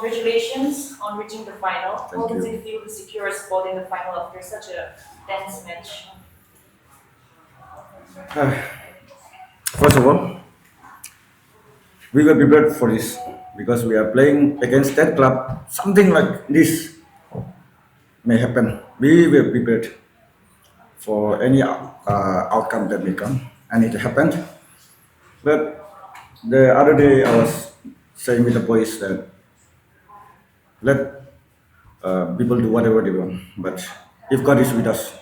Congratulations on reaching the final. How Thank does you. it feel to secure a spot in the final after such a tense match? First of all, we were prepared for this because we are playing against that club. Something like this may happen. We were prepared for any outcome that may come, and it happened. But the other day, I was saying with the boys that let people do whatever they want, but if God is with us,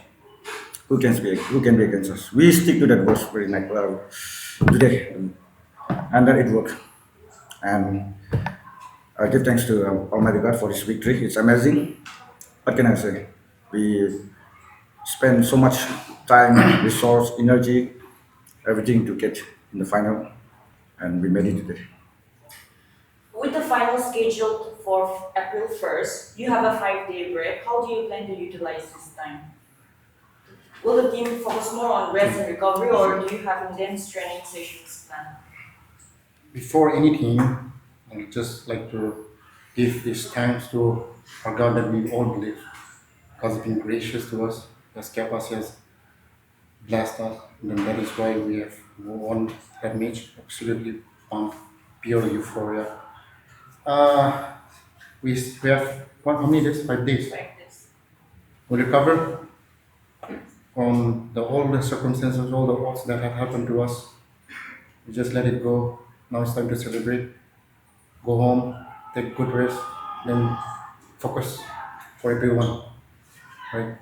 who can be against us? We stick to that verse very nice today, and then it worked. And I give thanks to Almighty God for this victory. It's amazing. What can I say? We spend so much time, resource, energy, everything to get in the final, and we made it today. With the final scheduled for April 1st, you have a 5-day break. How do you plan to utilize this time? Will the team focus more on rest and recovery, or do you have intense training sessions planned? Before anything, I would just like to give this thanks to our God that we all believe, because He's been gracious to us, He has kept us, He has blessed us, and that is why we have won that match. Absolutely pumped, pure euphoria. Uh, we have how many days? 5 days. Practice. We recover from all the circumstances, all the odds that have happened to us. We just let it go. Now it's time to celebrate. Go home, take good rest, then focus for everyone. Right?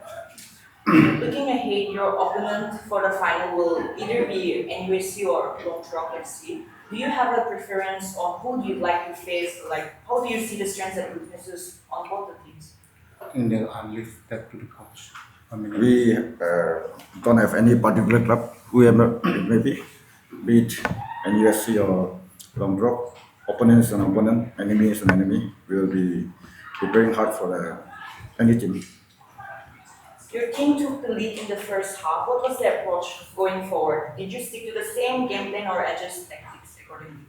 Looking ahead, your opponent for the final will either be NUSC or Rock FC. Do you have a preference on who you'd like to face? Like, how do you see the strengths and weaknesses on both the teams? And then I'll leave that to the coach. I mean, We don't have any particular club, whoever it may be it NUSC or Long Drop. Opponent is an opponent, enemy is an enemy. We will be preparing hard for any team. Your team took the lead in the first half. What was the approach going forward? Did you stick to the same game plan or adjust tactics accordingly?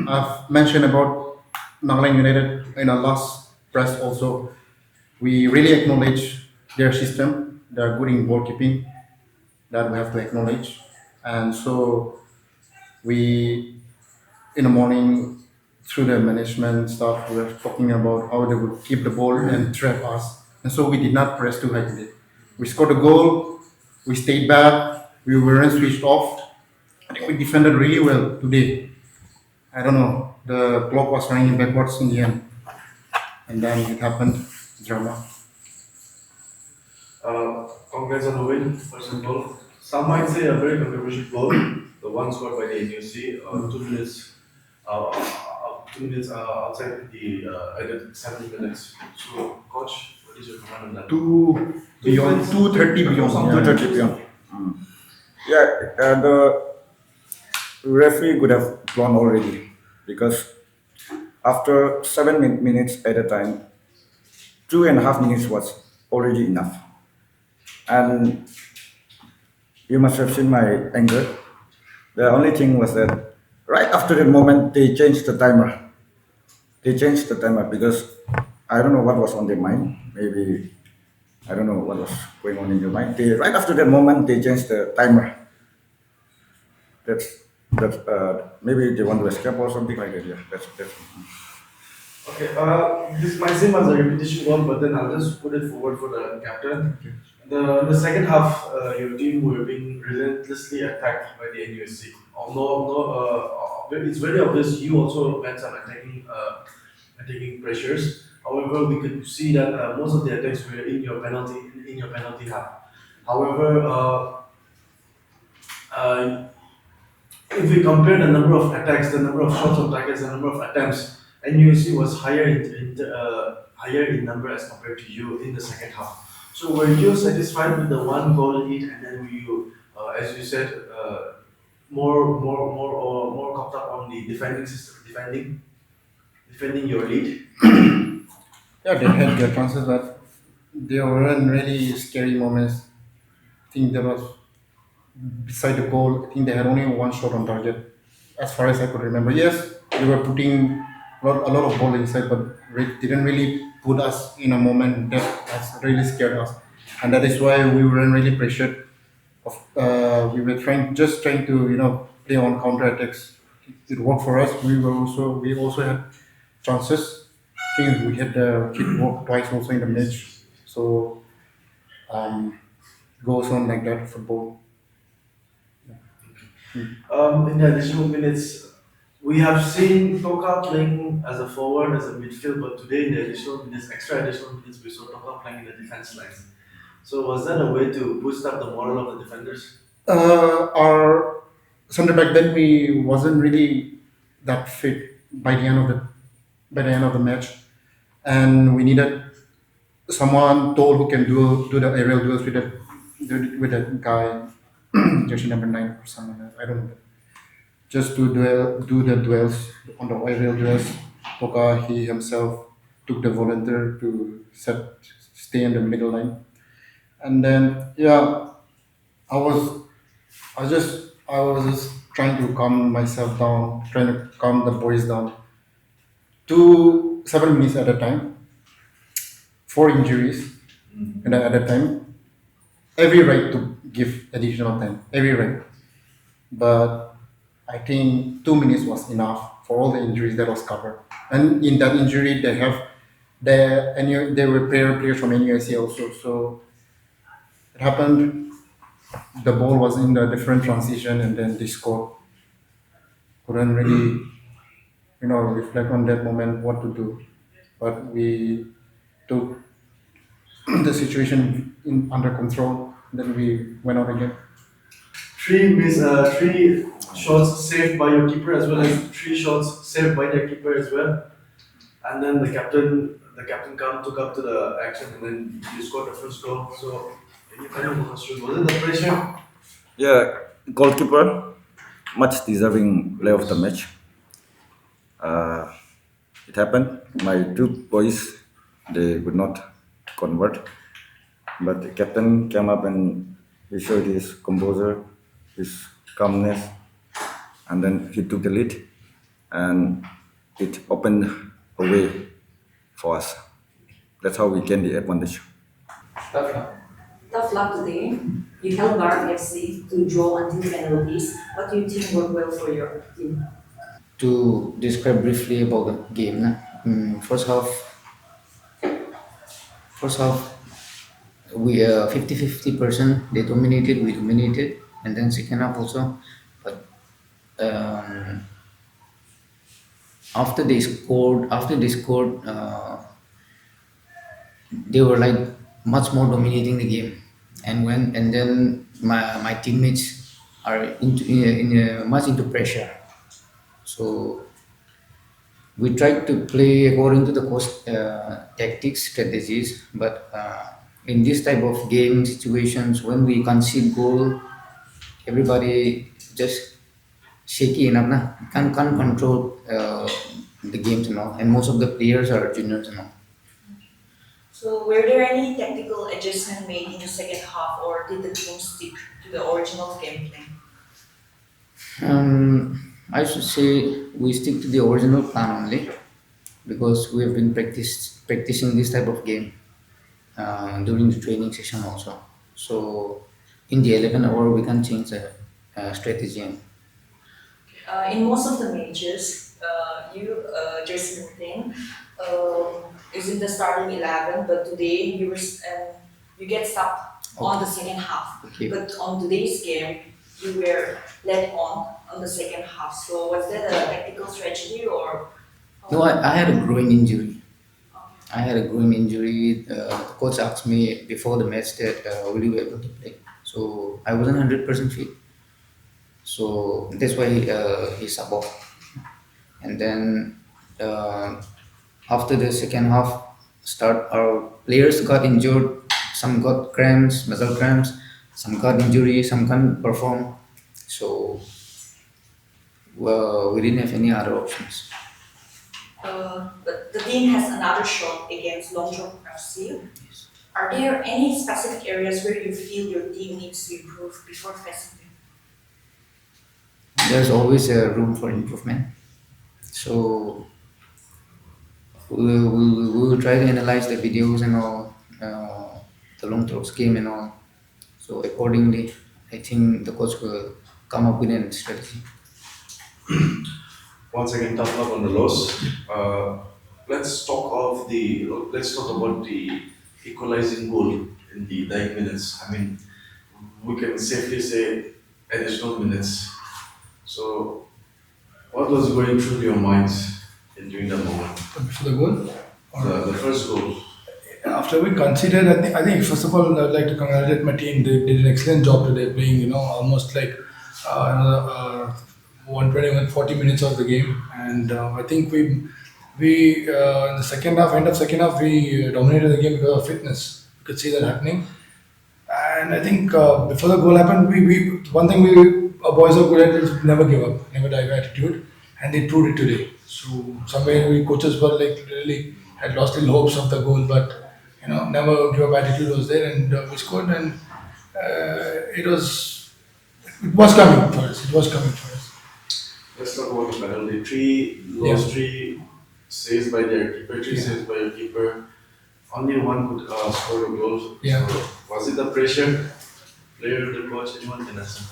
I've mentioned about Nagaland United in our last press also. We really acknowledge their system. They are good in ball keeping. That we have to acknowledge. And so we, in the morning, through the management staff, we were talking about how they would keep the ball and trap us. And so we did not press too high today. We scored a goal. We stayed back. We weren't switched off. I think we defended really well today. I don't know. The clock was running backwards in the end, and then it happened. Drama. Congrats on the win, first of all. Some might say a very controversial goal, the one scored by the NUC, 2 minutes, 2 minutes outside the added 70 minutes. So, coach, what is your comment on that? Two beyond 230 beyond. 230 beyond. Yeah, the referee could have blown already because after 7 minutes at a time, 2.5 minutes was already enough. And you must have seen my anger. The only thing was that right after that moment, they changed the timer. They changed the timer because I don't know what was on their mind. Maybe I don't know what was going on in your mind. Right after that moment, they changed the timer. That's maybe they want to escape or something like that. Yeah, that's. Okay, this might seem as a repetition one, but then I'll just put it forward for the captain. The second half, your team were being relentlessly attacked by the NUSC. Although no, it's very obvious you also had some attacking pressures. However, we could see that most of the attacks were in your penalty half. However, uh, if we compare the number of attacks, the number of shots on targets, the number of attempts, NUSC was higher in number as compared to you in the second half. So were you satisfied with the one goal lead, and then were you, as you said, more caught up on the defending system, defending your lead? Yeah, they had their chances, but they weren't really scary moments. I think there was beside the goal. I think they had only one shot on target, as far as I could remember. Yes, they were putting a lot of ball inside, but didn't really put us in a moment that has really scared us, and that is why we weren't really pressured. We were trying to play on counter attacks. It worked for us. We also had chances. I think we had the kick work twice also in the match. So goes on like that football. In the additional minutes, we have seen Toka playing as a forward, as a midfield, but today in the additional minutes, extra additional minutes, we saw Toka playing in the defense lines. So was that a way to boost up the moral of the defenders? Our center back then we wasn't really that fit by the end of the match, and we needed someone tall who can do the aerial duels with that guy, jersey number 9 or something. I don't know. Just to do the duels on the aerial duels. Toka he himself took the volunteer to stay in the middle line, and then yeah, I was I was just trying to calm myself down, trying to calm the boys down. 7 minutes at a time, four injuries, and at a time, every right to give additional time, every right. But I think 2 minutes was enough for all the injuries that was covered. And in that injury, they were players from NUSC also. So it happened. The ball was in the different transition, and then they scored. Couldn't really reflect on that moment what to do. But we took the situation under control. Then we went out again. Three shots saved by your keeper as well as three shots saved by their keeper as well. And then the captain come took up to the action and then you scored the first goal. So you kind of was it the pressure? Yeah, goalkeeper, much deserving player of the match. Uh, it happened. My two boys, they would not convert, but the captain came up and he showed his composure, his calmness, and then he took the lead, and it opened a way for us. That's how we gained the advantage. Tough luck today. You held Barak FC to draw until penalties. What do you think worked well for your team? To describe briefly about the game, first half we 50-50%. They dominated, we dominated, and then second half also. But um, after they scored, they were like much more dominating the game, and then my teammates are much into pressure. So we tried to play according to the coach tactics strategies, but in this type of game situations when we concede goal, everybody just shaky enough na, can't control the games and all, and most of the players are juniors and all. So, were there any tactical adjustments made in the second half, or did the team stick to the original gameplay? I should say we stick to the original plan only because we have been practicing this type of game during the training session also. So in the 11 hour we can change the strategy. In most of the matches, Jersey Martin, is in the starting 11, but today you get stuck on the second half. Okay. But on today's game, you were led on the second half. So was that a tactical strategy or? No, I had a groin injury. I had a groin injury. The coach asked me before the match that will you be able to play? So I wasn't 100% fit. So that's why he sub off. And then after the second half start, our players got injured. Some got cramps, muscle cramps. Some got injury. Some can't perform. So we didn't have any other options. But the team has another shot against Longchong FC. Are there any specific areas where you feel your team needs to improve before facing them? There's always a room for improvement. So We will try to analyze the videos and all, the long throws game and all. So accordingly, I think the coach will come up with a strategy. Once again, tough luck on the loss. Let's talk about the equalizing goal in the 9 minutes. I mean, we can safely say additional minutes. So, what was going through your minds during that moment? Before the goal. The first goal. After we considered, I think first of all, I'd like to congratulate my team. They did an excellent job today, playing almost like another 140 minutes of the game, and I think we in the second half, end of second half, we dominated the game because of fitness. You could see that happening, and I think before the goal happened, we one thing our boys are good at is never give up, never die attitude, and they proved it today. So somewhere we coaches were like really had lost little hopes of the goal, but never give up attitude was there, and we scored, and it was coming for us. It was coming for us. Let's talk about the penalty. Three saves by their keeper, three Yeah. saves by your keeper. Only one could score a goal. Yeah. So, was it the pressure? Player, the coach, anyone can answer.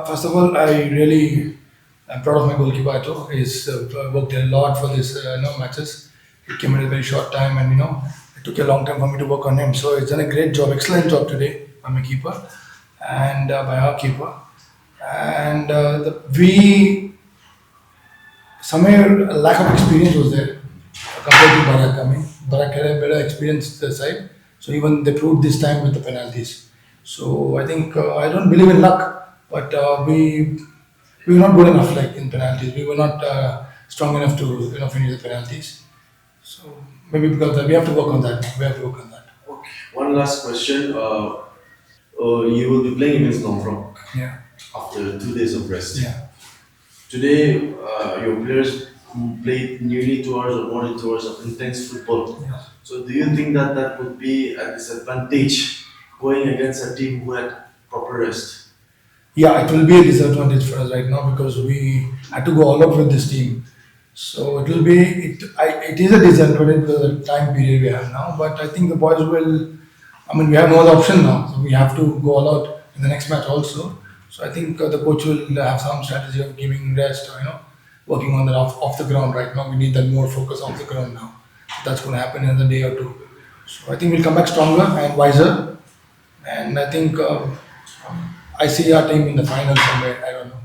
First of all, I'm proud of my goalkeeper. Ato. He's worked a lot for this matches. He came in a very short time, and it took a long time for me to work on him. So he's done a great job, excellent job today by my keeper, and by our keeper. And we somewhere a lack of experience was there compared to Barak. I mean, Barak had a better experience this side, so even they proved this time with the penalties. So I think I don't believe in luck, but we were not good enough like in penalties. We were not strong enough to finish the penalties. So maybe because of that, we have to work on that. We have to work on that. Okay. One last question. You will be playing against Norfolk Yeah, after 2 days of rest. yeah. Today, your players played nearly 2 hours or more than 2 hours of intense football. Yeah. So, do you think that would be a disadvantage going against a team who had proper rest? Yeah, it will be a disadvantage for us right now because we had to go all out with this team. So it is a disadvantage because of the time period we have now. But I think the boys will. I mean, we have no other option now, so we have to go all out in the next match also. So I think the coach will have some strategy of giving rest, or, working on the off the ground right now. We need that more focus off the ground now. That's going to happen in a day or two. So I think we'll come back stronger and wiser. And I think I see our team in the final somewhere. I don't know.